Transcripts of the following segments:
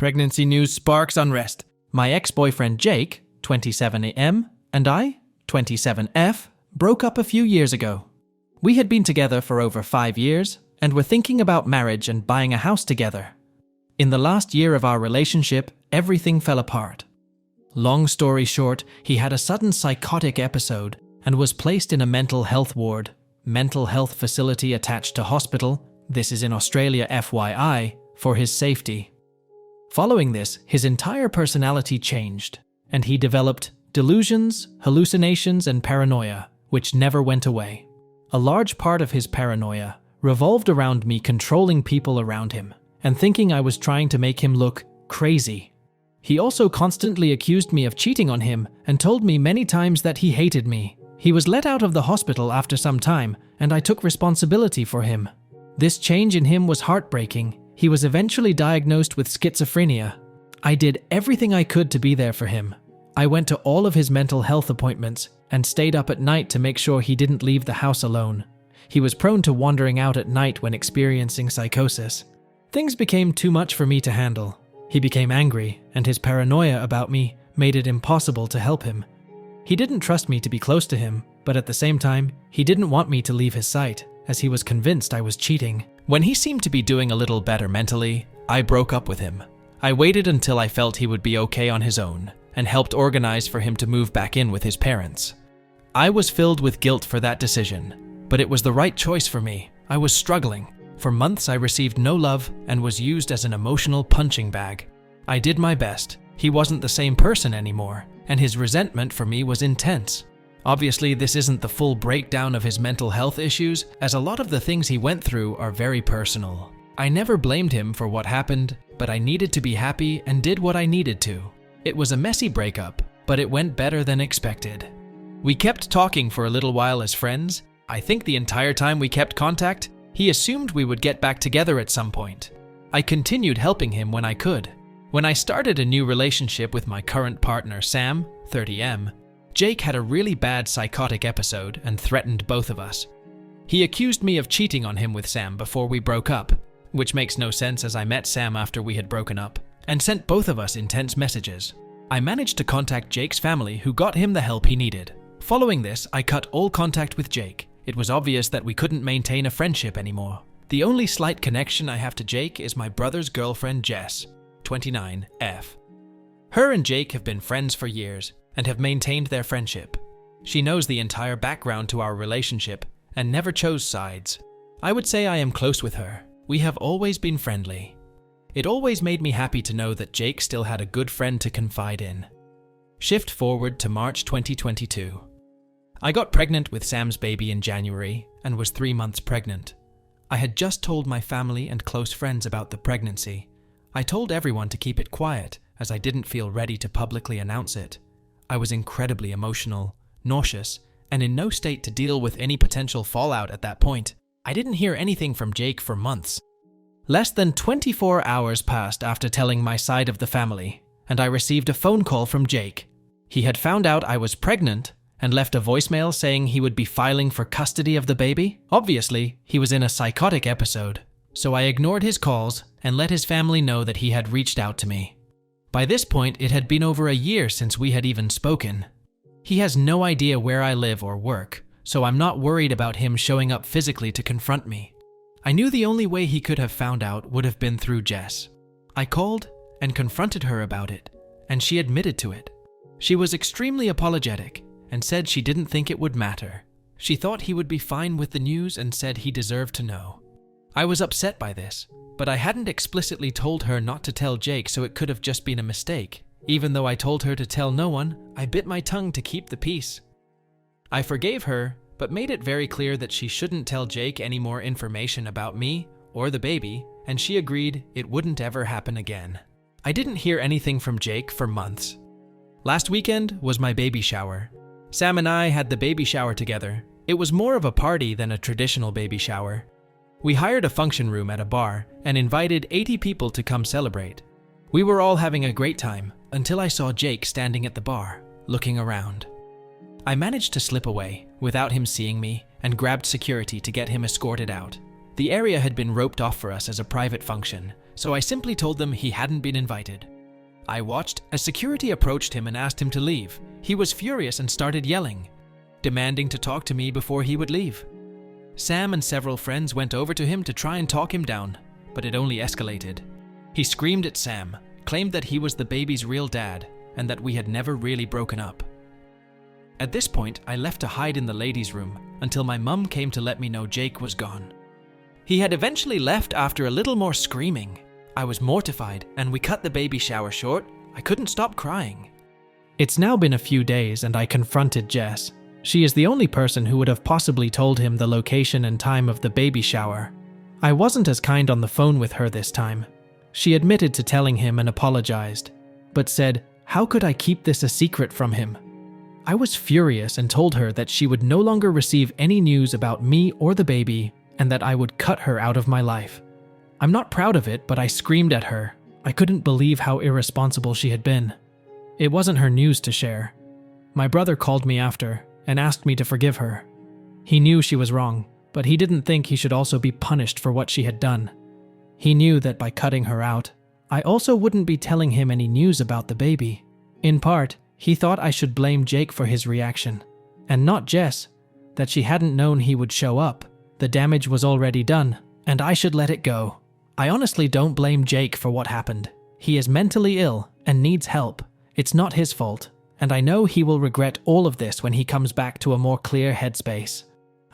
Pregnancy news sparks unrest. My ex-boyfriend Jake, 27am, and I, 27F, broke up a few years ago. We had been together for over 5 years and were thinking about marriage and buying a house together. In the last year of our relationship, everything fell apart. Long story short, he had a sudden psychotic episode and was placed in a mental health ward, mental health facility attached to hospital, this is in Australia FYI, for his safety. Following this, his entire personality changed, and he developed delusions, hallucinations, and paranoia, which never went away. A large part of his paranoia revolved around me controlling people around him and thinking I was trying to make him look crazy. He also constantly accused me of cheating on him and told me many times that he hated me. He was let out of the hospital after some time, and I took responsibility for him. This change in him was heartbreaking. He was eventually diagnosed with schizophrenia. I did everything I could to be there for him. I went to all of his mental health appointments and stayed up at night to make sure he didn't leave the house alone. He was prone to wandering out at night when experiencing psychosis. Things became too much for me to handle. He became angry, and his paranoia about me made it impossible to help him. He didn't trust me to be close to him, but at the same time, he didn't want me to leave his sight, as he was convinced I was cheating. When he seemed to be doing a little better mentally, I broke up with him. I waited until I felt he would be okay on his own, and helped organize for him to move back in with his parents. I was filled with guilt for that decision, but it was the right choice for me. I was struggling. For months I received no love and was used as an emotional punching bag. I did my best. He wasn't the same person anymore, and his resentment for me was intense. Obviously, this isn't the full breakdown of his mental health issues, as a lot of the things he went through are very personal. I never blamed him for what happened, but I needed to be happy and did what I needed to. It was a messy breakup, but it went better than expected. We kept talking for a little while as friends. I think the entire time we kept contact, he assumed we would get back together at some point. I continued helping him when I could. When I started a new relationship with my current partner Sam, 30M, Jake had a really bad psychotic episode and threatened both of us. He accused me of cheating on him with Sam before we broke up, which makes no sense as I met Sam after we had broken up, and sent both of us intense messages. I managed to contact Jake's family, who got him the help he needed. Following this, I cut all contact with Jake. It was obvious that we couldn't maintain a friendship anymore. The only slight connection I have to Jake is my brother's girlfriend Jess, 29F. Her and Jake have been friends for years and have maintained their friendship. She knows the entire background to our relationship and never chose sides. I would say I am close with her. We have always been friendly. It always made me happy to know that Jake still had a good friend to confide in. Shift forward to March 2022. I got pregnant with Sam's baby in January and was 3 months pregnant. I had just told my family and close friends about the pregnancy. I told everyone to keep it quiet as I didn't feel ready to publicly announce it. I was incredibly emotional, nauseous, and in no state to deal with any potential fallout at that point. I didn't hear anything from Jake for months. Less than 24 hours passed after telling my side of the family, and I received a phone call from Jake. He had found out I was pregnant and left a voicemail saying he would be filing for custody of the baby. Obviously, he was in a psychotic episode, so I ignored his calls and let his family know that he had reached out to me. By this point, it had been over a year since we had even spoken. He has no idea where I live or work, so I'm not worried about him showing up physically to confront me. I knew the only way he could have found out would have been through Jess. I called and confronted her about it, and she admitted to it. She was extremely apologetic and said she didn't think it would matter. She thought he would be fine with the news and said he deserved to know. I was upset by this, but I hadn't explicitly told her not to tell Jake, so it could have just been a mistake. Even though I told her to tell no one, I bit my tongue to keep the peace. I forgave her, but made it very clear that she shouldn't tell Jake any more information about me or the baby, and she agreed it wouldn't ever happen again. I didn't hear anything from Jake for months. Last weekend was my baby shower. Sam and I had the baby shower together. It was more of a party than a traditional baby shower. We hired a function room at a bar and invited 80 people to come celebrate. We were all having a great time until I saw Jake standing at the bar, looking around. I managed to slip away without him seeing me and grabbed security to get him escorted out. The area had been roped off for us as a private function, so I simply told them he hadn't been invited. I watched as security approached him and asked him to leave. He was furious and started yelling, demanding to talk to me before he would leave. Sam and several friends went over to him to try and talk him down, but it only escalated. He screamed at Sam, claimed that he was the baby's real dad, and that we had never really broken up. At this point, I left to hide in the ladies' room until my mum came to let me know Jake was gone. He had eventually left after a little more screaming. I was mortified, and we cut the baby shower short. I couldn't stop crying. It's now been a few days, and I confronted Jess. She is the only person who would have possibly told him the location and time of the baby shower. I wasn't as kind on the phone with her this time. She admitted to telling him and apologized, but said, "How could I keep this a secret from him?" I was furious and told her that she would no longer receive any news about me or the baby, and that I would cut her out of my life. I'm not proud of it, but I screamed at her. I couldn't believe how irresponsible she had been. It wasn't her news to share. My brother called me after and asked me to forgive her. He knew she was wrong, but he didn't think he should also be punished for what she had done. He knew that by cutting her out, I also wouldn't be telling him any news about the baby. In part, he thought I should blame Jake for his reaction, and not Jess, that she hadn't known he would show up. The damage was already done, and I should let it go. I honestly don't blame Jake for what happened. He is mentally ill and needs help. It's not his fault, and I know he will regret all of this when he comes back to a more clear headspace.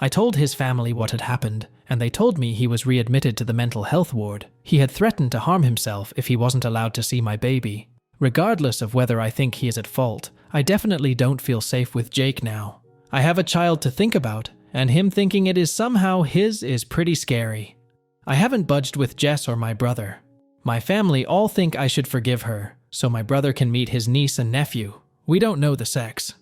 I told his family what had happened, and they told me he was readmitted to the mental health ward. He had threatened to harm himself if he wasn't allowed to see my baby. Regardless of whether I think he is at fault, I definitely don't feel safe with Jake now. I have a child to think about, and him thinking it is somehow his is pretty scary. I haven't budged with Jess or my brother. My family all think I should forgive her, so my brother can meet his niece and nephew. We don't know the sex.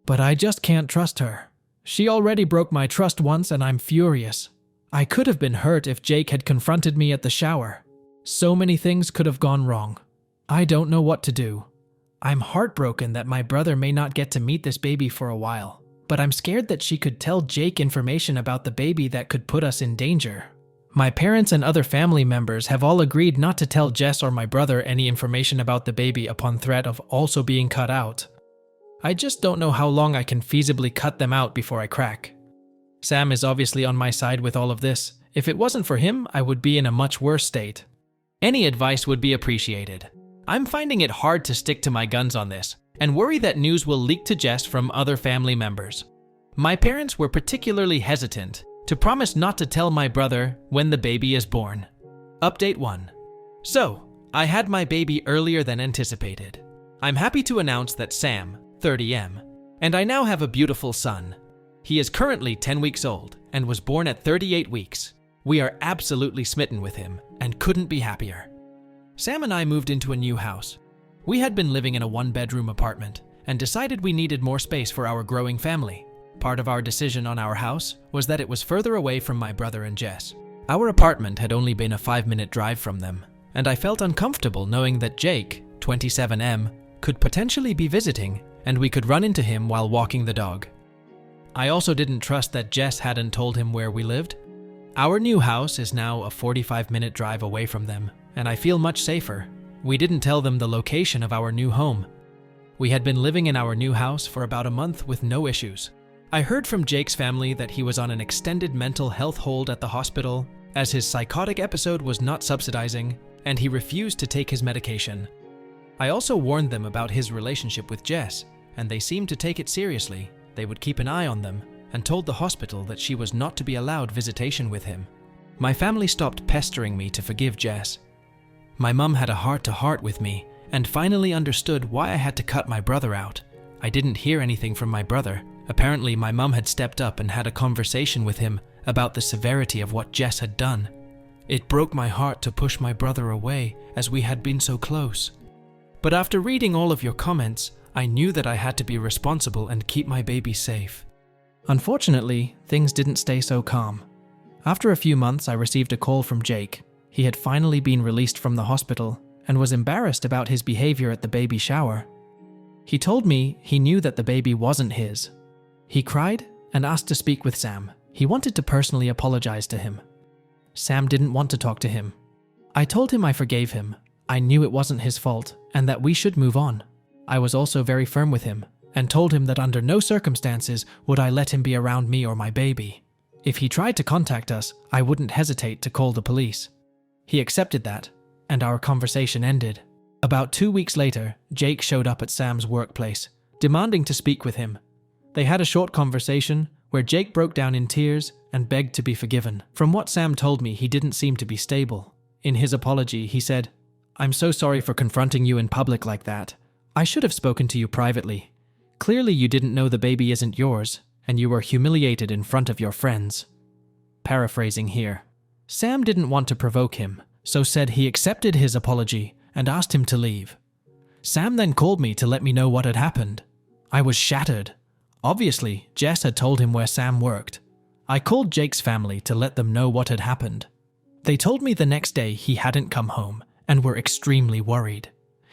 But I just can't trust her. She already broke my trust once, and I'm furious. I could have been hurt if Jake had confronted me at the shower. So many things could have gone wrong. I don't know what to do. I'm heartbroken that my brother may not get to meet this baby for a while, but I'm scared that she could tell Jake information about the baby that could put us in danger. My parents and other family members have all agreed not to tell Jess or my brother any information about the baby upon threat of also being cut out. I just don't know how long I can feasibly cut them out before I crack. Sam is obviously on my side with all of this. If it wasn't for him, I would be in a much worse state. Any advice would be appreciated. I'm finding it hard to stick to my guns on this, and worry that news will leak to Jess from other family members. My parents were particularly hesitant to promise not to tell my brother when the baby is born. Update 1. So, I had my baby earlier than anticipated. I'm happy to announce that Sam, 30M, and I now have a beautiful son. He is currently 10 weeks old and was born at 38 weeks. We are absolutely smitten with him and couldn't be happier. Sam and I moved into a new house. We had been living in a one-bedroom apartment and decided we needed more space for our growing family. Part of our decision on our house was that it was further away from my brother and Jess. Our apartment had only been a 5-minute drive from them, and I felt uncomfortable knowing that Jake, 27M, could potentially be visiting, and we could run into him while walking the dog. I also didn't trust that Jess hadn't told him where we lived. Our new house is now a 45-minute drive away from them, and I feel much safer. We didn't tell them the location of our new home. We had been living in our new house for about a month with no issues. I heard from Jake's family that he was on an extended mental health hold at the hospital, as his psychotic episode was not subsidizing, and he refused to take his medication. I also warned them about his relationship with Jess, and they seemed to take it seriously. They would keep an eye on them, and told the hospital that she was not to be allowed visitation with him. My family stopped pestering me to forgive Jess. My mum had a heart-to-heart with me, and finally understood why I had to cut my brother out. I didn't hear anything from my brother. Apparently, my mum had stepped up and had a conversation with him about the severity of what Jess had done. It broke my heart to push my brother away, as we had been so close. But after reading all of your comments, I knew that I had to be responsible and keep my baby safe. Unfortunately, things didn't stay so calm. After a few months, I received a call from Jake. He had finally been released from the hospital and was embarrassed about his behavior at the baby shower. He told me he knew that the baby wasn't his. He cried and asked to speak with Sam. He wanted to personally apologize to him. Sam didn't want to talk to him. I told him I forgave him. I knew it wasn't his fault and that we should move on. I was also very firm with him and told him that under no circumstances would I let him be around me or my baby. If he tried to contact us, I wouldn't hesitate to call the police. He accepted that, and our conversation ended. About 2 weeks later, Jake showed up at Sam's workplace, demanding to speak with him. They had a short conversation where Jake broke down in tears and begged to be forgiven. From what Sam told me, he didn't seem to be stable. In his apology, he said, "I'm so sorry for confronting you in public like that. I should have spoken to you privately. Clearly you didn't know the baby isn't yours, and you were humiliated in front of your friends." Paraphrasing here. Sam didn't want to provoke him, so said he accepted his apology and asked him to leave. Sam then called me to let me know what had happened. I was shattered. Obviously, Jess had told him where Sam worked. I called Jake's family to let them know what had happened. They told me the next day he hadn't come home and were extremely worried.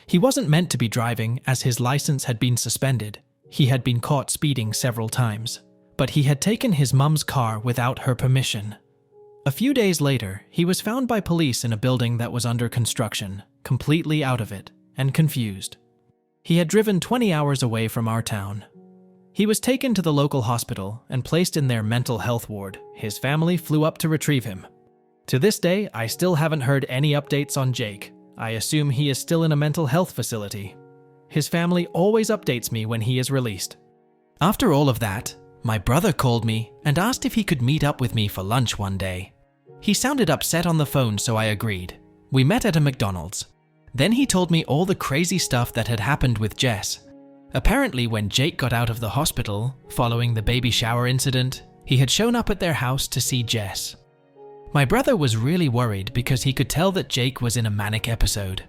He wasn't meant to be driving as his license had been suspended. He had been caught speeding several times, but he had taken his mum's car without her permission. A few days later, he was found by police in a building that was under construction, completely out of it, and confused. He had driven 20 hours away from our town. He was taken to the local hospital and placed in their mental health ward. His family flew up to retrieve him. To this day, I still haven't heard any updates on Jake. I assume he is still in a mental health facility. His family always updates me when he is released. After all of that, my brother called me and asked if he could meet up with me for lunch one day. He sounded upset on the phone, so I agreed. We met at a McDonald's. Then he told me all the crazy stuff that had happened with Jess. Apparently, when Jake got out of the hospital, following the baby shower incident, he had shown up at their house to see Jess. My brother was really worried because he could tell that Jake was in a manic episode.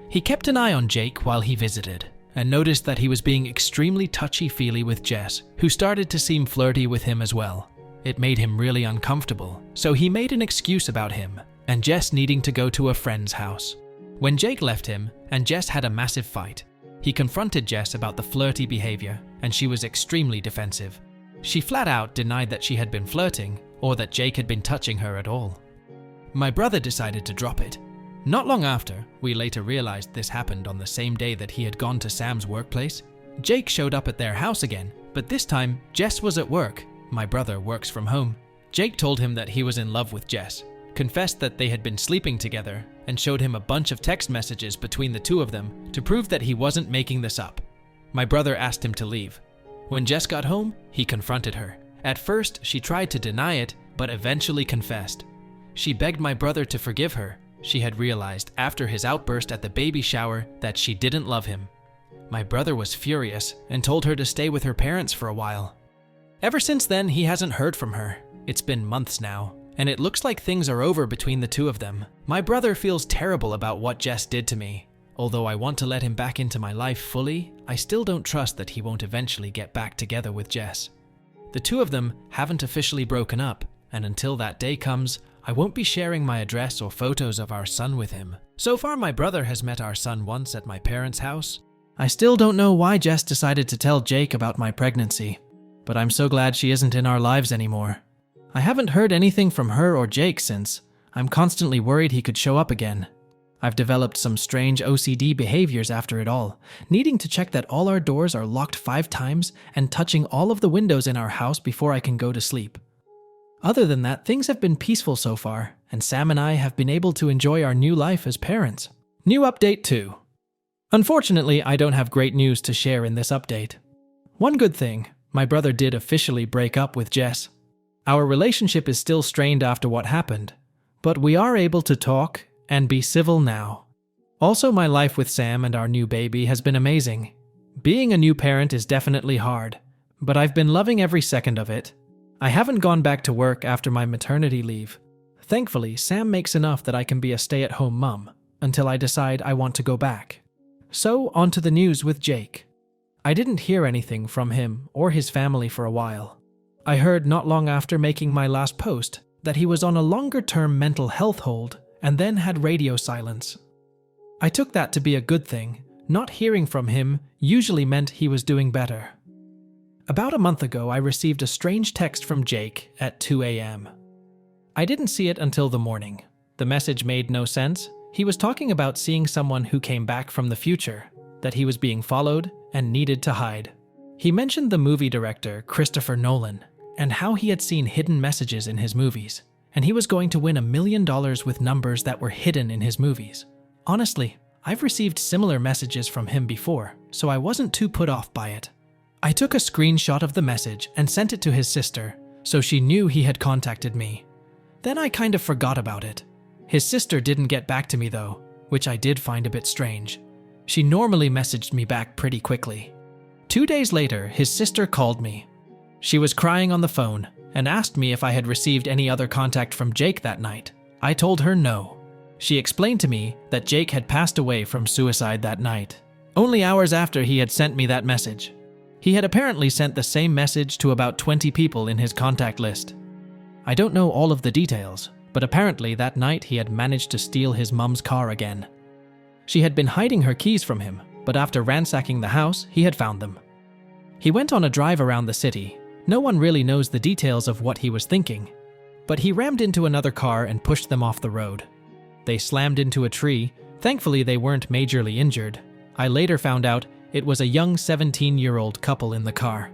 He kept an eye on Jake while he visited, and noticed that he was being extremely touchy-feely with Jess, who started to seem flirty with him as well. It made him really uncomfortable, so he made an excuse about him, and Jess needing to go to a friend's house. When Jake left him, and Jess had a massive fight, he confronted Jess about the flirty behavior, and she was extremely defensive. She flat out denied that she had been flirting, or that Jake had been touching her at all. My brother decided to drop it. Not long after, we later realized this happened on the same day that he had gone to Sam's workplace. Jake showed up at their house again, but this time, Jess was at work. My brother works from home. Jake told him that he was in love with Jess, confessed that they had been sleeping together, and showed him a bunch of text messages between the two of them to prove that he wasn't making this up. My brother asked him to leave. When Jess got home, he confronted her. At first, she tried to deny it, but eventually confessed. She begged my brother to forgive her. She had realized after his outburst at the baby shower that she didn't love him. My brother was furious and told her to stay with her parents for a while. Ever since then, he hasn't heard from her. It's been months now, and it looks like things are over between the two of them. My brother feels terrible about what Jess did to me. Although I want to let him back into my life fully, I still don't trust that he won't eventually get back together with Jess. The two of them haven't officially broken up, and until that day comes, I won't be sharing my address or photos of our son with him. So far, my brother has met our son once at my parents' house. I still don't know why Jess decided to tell Jake about my pregnancy, but I'm so glad she isn't in our lives anymore. I haven't heard anything from her or Jake since. I'm constantly worried he could show up again. I've developed some strange OCD behaviors after it all, needing to check that all our doors are locked 5 times and touching all of the windows in our house before I can go to sleep. Other than that, things have been peaceful so far, and Sam and I have been able to enjoy our new life as parents. New update 2. Unfortunately, I don't have great news to share in this update. One good thing, my brother did officially break up with Jess. Our relationship is still strained after what happened, but we are able to talk and be civil now. Also, my life with Sam and our new baby has been amazing. Being a new parent is definitely hard, but I've been loving every second of it. I haven't gone back to work after my maternity leave. Thankfully, Sam makes enough that I can be a stay-at-home mum until I decide I want to go back. So, on to the news with Jake. I didn't hear anything from him or his family for a while. I heard not long after making my last post that he was on a longer-term mental health hold and then had radio silence. I took that to be a good thing. Not hearing from him usually meant he was doing better. About a month ago, I received a strange text from Jake at 2 a.m. I didn't see it until the morning. The message made no sense. He was talking about seeing someone who came back from the future, that he was being followed and needed to hide. He mentioned the movie director Christopher Nolan and how he had seen hidden messages in his movies, and he was going to win $1 million with numbers that were hidden in his movies. Honestly, I've received similar messages from him before, so I wasn't too put off by it. I took a screenshot of the message and sent it to his sister, so she knew he had contacted me. Then I kind of forgot about it. His sister didn't get back to me though, which I did find a bit strange. She normally messaged me back pretty quickly. 2 days later, his sister called me. She was crying on the phone and asked me if I had received any other contact from Jake that night. I told her no. She explained to me that Jake had passed away from suicide that night, only hours after he had sent me that message. He had apparently sent the same message to about 20 people in his contact list. I don't know all of the details, but apparently that night he had managed to steal his mum's car again. She had been hiding her keys from him, but after ransacking the house, he had found them. He went on a drive around the city. No one really knows the details of what he was thinking, but he rammed into another car and pushed them off the road. They slammed into a tree. Thankfully, they weren't majorly injured. I later found out it was a young 17-year-old couple in the car.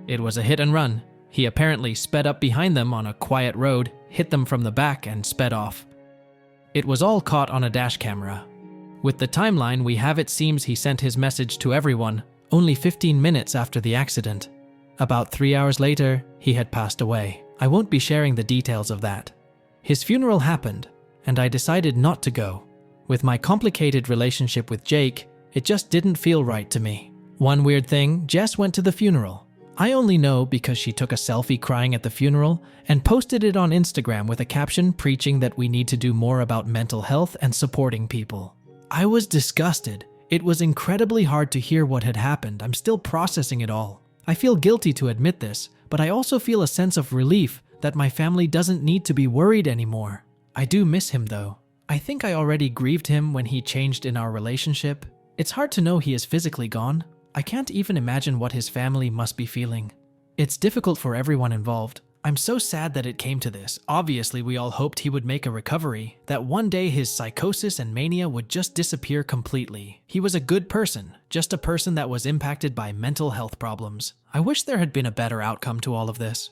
It was a hit and run. He apparently sped up behind them on a quiet road, hit them from the back, and sped off. It was all caught on a dash camera. With the timeline we have, it seems he sent his message to everyone only 15 minutes after the accident. About 3 hours later, he had passed away. I won't be sharing the details of that. His funeral happened, and I decided not to go. With my complicated relationship with Jake, it just didn't feel right to me. One weird thing, Jess went to the funeral. I only know because she took a selfie crying at the funeral and posted it on Instagram with a caption preaching that we need to do more about mental health and supporting people. I was disgusted. It was incredibly hard to hear what had happened. I'm still processing it all. I feel guilty to admit this, but I also feel a sense of relief that my family doesn't need to be worried anymore. I do miss him though. I think I already grieved him when he changed in our relationship. It's hard to know he is physically gone. I can't even imagine what his family must be feeling. It's difficult for everyone involved. I'm so sad that it came to this. Obviously, we all hoped he would make a recovery, that one day his psychosis and mania would just disappear completely. He was a good person, just a person that was impacted by mental health problems. I wish there had been a better outcome to all of this.